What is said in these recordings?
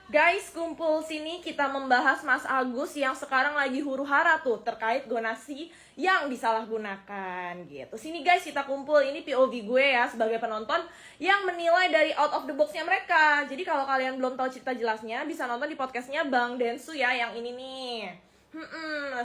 Guys, kumpul sini kita membahas Mas Agus yang sekarang lagi huru-hara tuh terkait donasi yang disalahgunakan gitu. Sini guys, kita kumpul. Ini POV gue ya sebagai penonton yang menilai dari out of the box-nya mereka. Jadi kalau kalian belum tahu cerita jelasnya, bisa nonton di podcastnya Bang Densu ya, yang ini nih.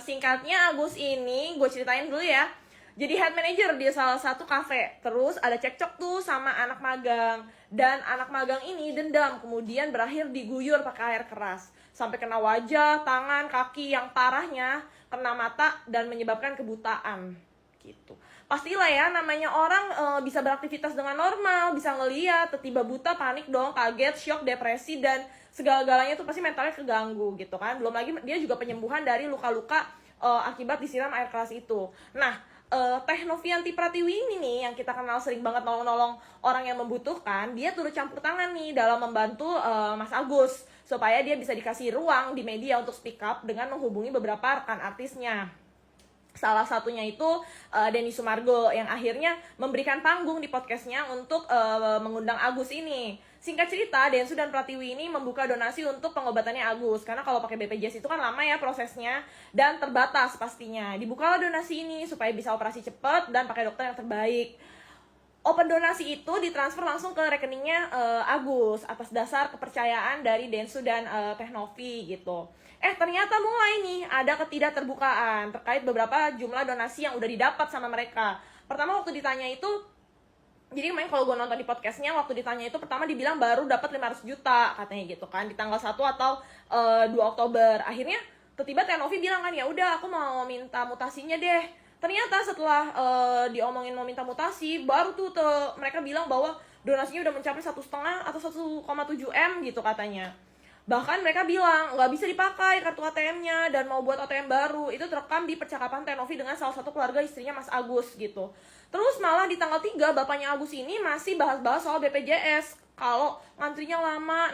Singkatnya Agus ini gue ceritain dulu ya. Jadi head manager di salah satu kafe. Terus ada cekcok tuh sama anak magang. Dan anak magang ini dendam, kemudian berakhir diguyur pakai air keras. Sampai kena wajah, tangan, kaki, yang parahnya kena mata dan menyebabkan kebutaan. Gitu. Pastilah ya, namanya orang bisa beraktivitas dengan normal, bisa ngeliat, tiba buta, panik dong, kaget, shock, depresi, dan segala-galanya tuh pasti mentalnya keganggu gitu kan. Belum lagi dia juga penyembuhan dari luka-luka akibat disiram air keras itu. Nah, Teh Novianti Pratiwi ini nih yang kita kenal sering banget nolong-nolong orang yang membutuhkan, dia turut campur tangan nih dalam membantu Mas Agus supaya dia bisa dikasih ruang di media untuk speak up dengan menghubungi beberapa rekan artisnya. Salah satunya itu Denny Sumargo yang akhirnya memberikan panggung di podcastnya untuk mengundang Agus ini. Singkat cerita, Densu dan Pratiwi ini membuka donasi untuk pengobatannya Agus. Karena kalau pakai BPJS itu kan lama ya prosesnya dan terbatas pastinya. Dibukalah donasi ini supaya bisa operasi cepat dan pakai dokter yang terbaik. Open donasi itu ditransfer langsung ke rekeningnya Agus atas dasar kepercayaan dari Densu dan Teh Novi gitu. Ternyata mulai nih ada ketidakterbukaan terkait beberapa jumlah donasi yang udah didapat sama mereka. Pertama waktu ditanya itu, jadi kemarin kalau gue nonton di podcastnya, waktu ditanya itu pertama dibilang baru dapat 500 juta katanya gitu kan, di tanggal 1 atau 2 Oktober. Akhirnya tiba-tiba Teh Novi bilang kan, ya udah aku mau minta mutasinya deh. Ternyata setelah diomongin mau minta mutasi, baru tuh mereka bilang bahwa donasinya udah mencapai 1,5 atau 1,7 M gitu katanya. Bahkan mereka bilang nggak bisa dipakai kartu ATM-nya dan mau buat ATM baru. Itu terekam di percakapan Teh Novi dengan salah satu keluarga istrinya Mas Agus gitu. Terus malah di tanggal 3 bapaknya Agus ini masih bahas-bahas soal BPJS. Kalau ngantrinya lama,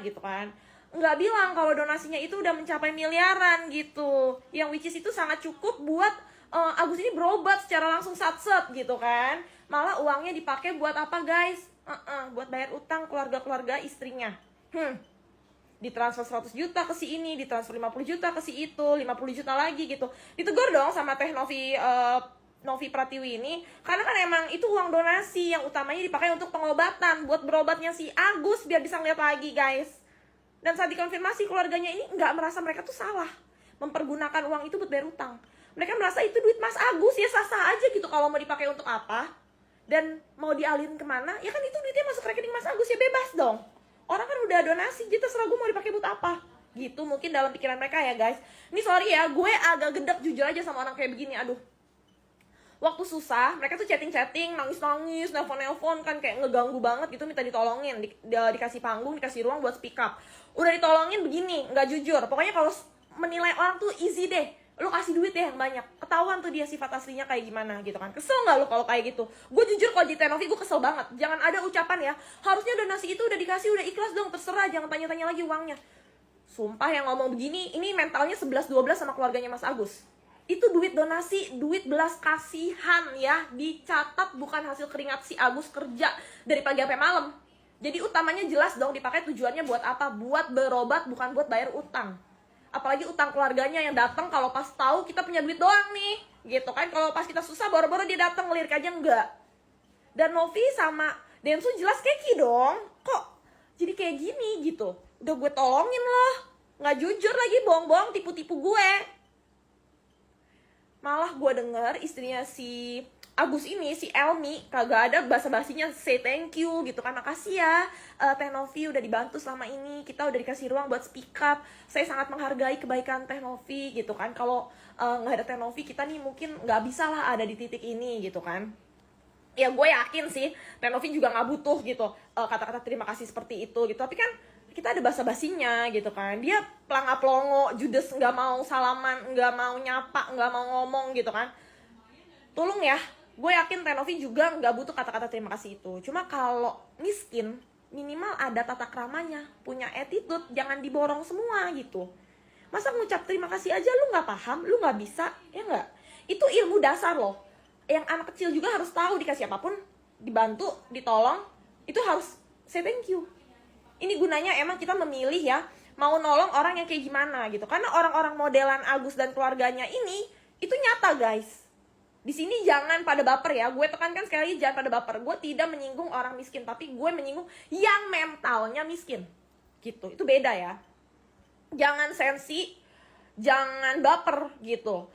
gitu kan. Nggak bilang kalau donasinya itu udah mencapai miliaran gitu. Yang which is itu sangat cukup buat Agus ini berobat secara langsung sat-set gitu kan. Malah uangnya dipakai buat apa guys? Buat bayar utang keluarga-keluarga istrinya. Ditransfer 100 juta ke si ini, ditransfer 50 juta ke si itu, 50 juta lagi gitu. Ditegur dong sama Teh Novi Pratiwi ini, karena kan emang itu uang donasi yang utamanya dipakai untuk pengobatan, buat berobatnya si Agus biar bisa ngeliat lagi guys. Dan saat dikonfirmasi, keluarganya ini nggak merasa mereka tuh salah mempergunakan uang itu buat bayar utang. Mereka merasa itu duit Mas Agus, ya sah-sah aja gitu kalau mau dipakai untuk apa. Dan mau dialirin kemana, ya kan itu duitnya masuk rekening Mas Agus, ya bebas dong. Orang kan udah donasi, jadi terserah gue mau dipakai buat apa. Gitu mungkin dalam pikiran mereka ya guys. Ini sorry ya, gue agak gedek jujur aja sama orang kayak begini, aduh. Waktu susah, mereka tuh chatting-chatting, nangis-nangis, nelpon-nelpon kan kayak ngeganggu banget gitu, minta ditolongin, dikasih panggung, dikasih ruang buat speak up. Udah ditolongin begini, nggak jujur. Pokoknya kalau menilai orang tuh easy deh. Lu kasih duit deh yang banyak, ketahuan tuh dia sifat aslinya kayak gimana gitu kan. Kesel nggak lu kalau kayak gitu? Gue jujur kalau di Teh Novi gue kesel banget. Jangan ada ucapan ya, harusnya donasi itu udah dikasih, udah ikhlas dong, terserah, jangan tanya-tanya lagi uangnya. Sumpah yang ngomong begini, ini mentalnya 11-12 sama keluarganya Mas Agus. Itu duit donasi, duit belas kasihan ya, dicatat bukan hasil keringat si Agus kerja dari pagi sampai malam. Jadi utamanya jelas dong dipakai tujuannya buat apa? Buat berobat, bukan buat bayar utang. Apalagi utang keluarganya yang datang kalau pas tahu kita punya duit doang nih, gitu kan. Kalau pas kita susah boro-boro dia datang, ngelirik aja enggak. Dan Novi sama Densu jelas keki dong. Kok jadi kayak gini gitu? Udah gue tolongin loh, nggak jujur lagi, bohong-bohong, tipu-tipu gue. Malah gue denger istrinya si Agus ini, si Elmi, kagak ada basa-basinya say thank you gitu kan. Makasih ya Teh Novi udah dibantu selama ini, kita udah dikasih ruang buat speak up. Saya sangat menghargai kebaikan Teh Novi gitu kan. Kalau nggak ada Teh Novi, kita nih mungkin nggak bisa lah ada di titik ini gitu kan. Ya gue yakin sih Teh Novi juga nggak butuh gitu kata-kata terima kasih seperti itu gitu. Tapi kan kita ada basa-basinya gitu kan. Dia pelangap-pelongo, judes, nggak mau salaman, nggak mau nyapa, nggak mau ngomong gitu kan. Tolong ya, gue yakin Teh Novi juga nggak butuh kata-kata terima kasih itu. Cuma kalau miskin, minimal ada tata kramanya, punya attitude, jangan diborong semua gitu. Masa ngucap terima kasih aja lu nggak paham, lu nggak bisa, ya nggak? Itu ilmu dasar loh. Yang anak kecil juga harus tahu, dikasih apapun, dibantu, ditolong, itu harus say thank you. Ini gunanya emang kita memilih ya mau nolong orang yang kayak gimana gitu. Karena orang-orang modelan Agus dan keluarganya ini itu nyata guys. Di sini jangan pada baper ya. Gue tekankan sekali lagi, jangan pada baper. Gue tidak menyinggung orang miskin, tapi gue menyinggung yang mentalnya miskin. Gitu. Itu beda ya. Jangan sensi, jangan baper gitu.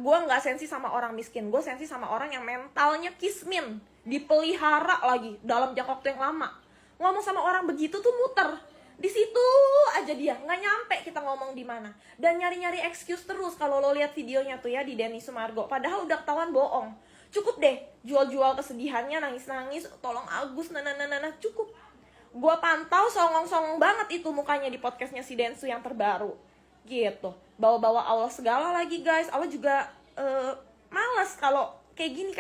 Gue enggak sensi sama orang miskin. Gue sensi sama orang yang mentalnya kismin, dipelihara lagi dalam jangka waktu yang lama. Ngomong sama orang begitu tuh muter. Di situ aja dia, nggak nyampe kita ngomong di mana. Dan nyari-nyari excuse terus kalau lo lihat videonya tuh ya di Denny Sumargo. Padahal udah ketahuan bohong. Cukup deh jual-jual kesedihannya, nangis-nangis, tolong Agus, cukup. Gua pantau songong-songong banget itu mukanya di podcastnya si Densu yang terbaru. Gitu. Bawa-bawa Allah segala lagi guys. Allah juga males kalau kayak gini